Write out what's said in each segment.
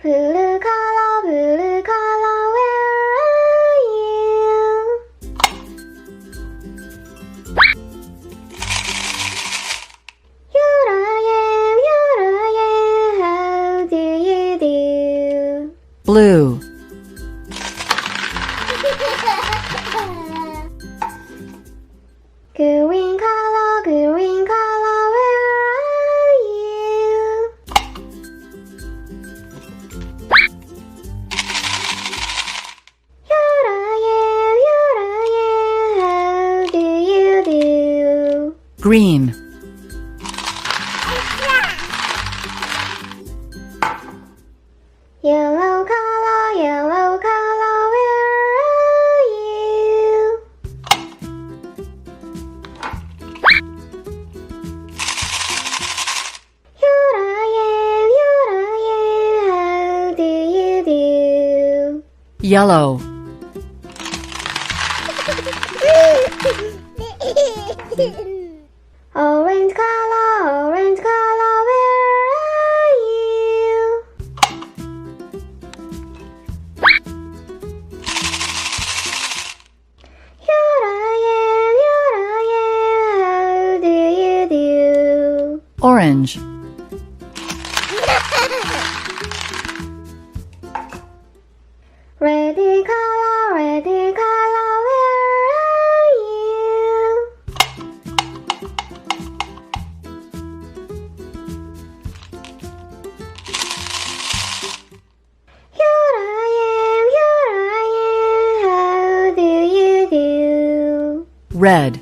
Blue color, where are you? Here I am, how do you do? Blue. Green color, where are you? Here I am, how do you do? Green. Yellow color, where are you? Here I am, how do you do? Yellow. Orange color, where are you? Here I am, how do you do? Orange. Red color, where are you? Here I am, how do you do? Red.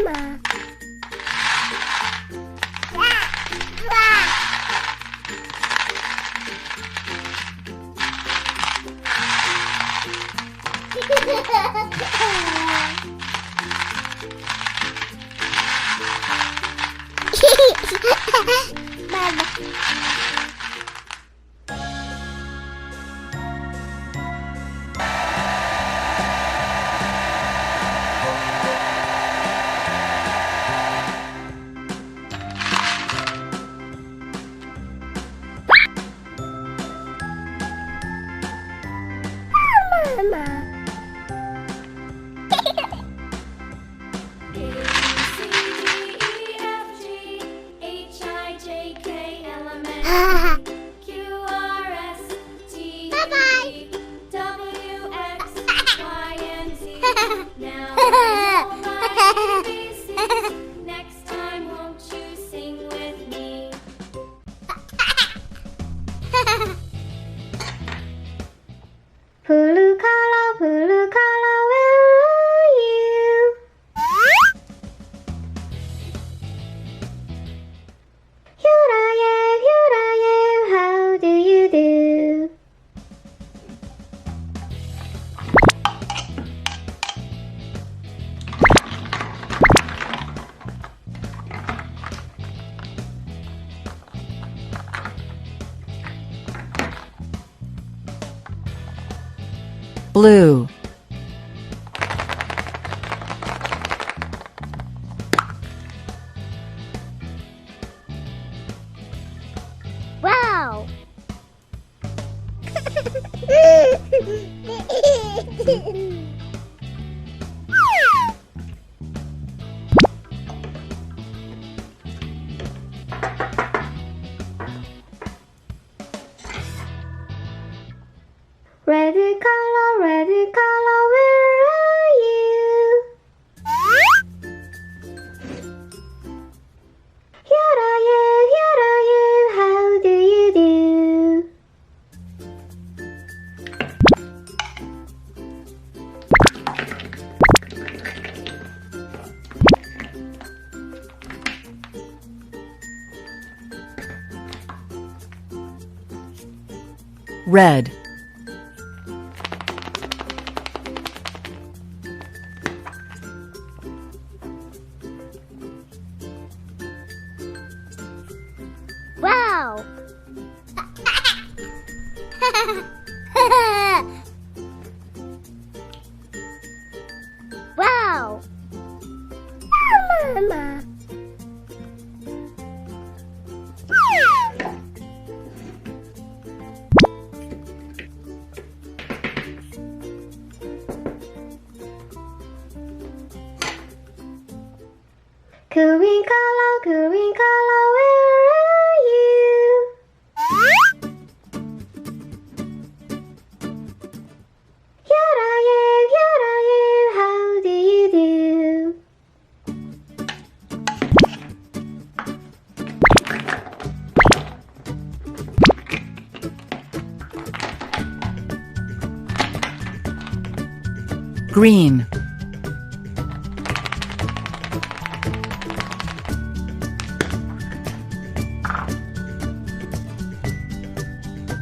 Mama. Mama. Blue color, where are you? Here I am, how do you do? Blue. Wow! Red color, where are you? Here I am, how do you do? Red. Wow! Wow! Mama. Green color, where are you? Here I am, how do you do? Green.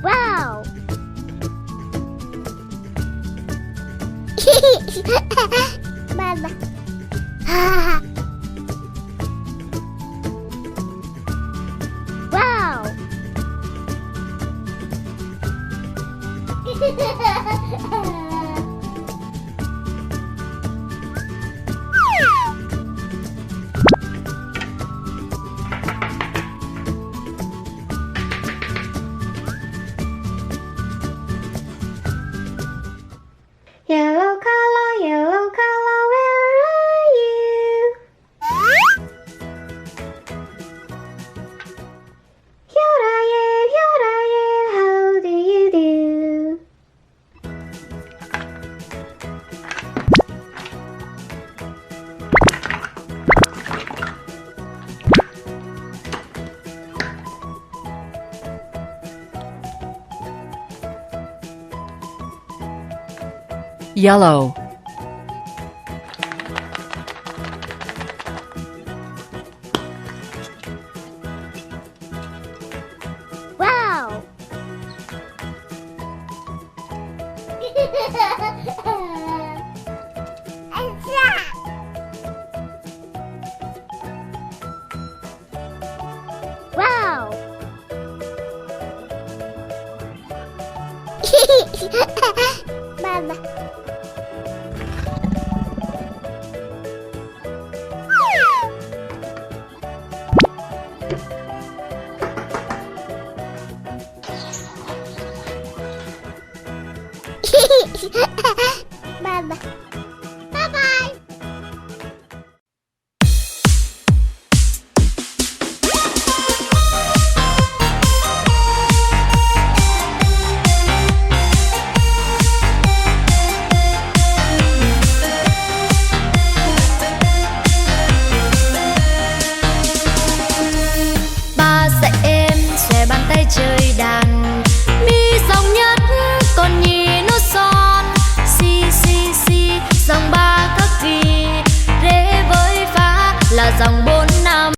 Wow! Mama. Wow! Yellow color, where are you? Here I am, how do you do? Yellow. Wow! Wow! Mama. Mama. Bye-bye. Ba dạy em xòe bàn tay chơi đàn, Dòng ba cấp gì rê với phá là dòng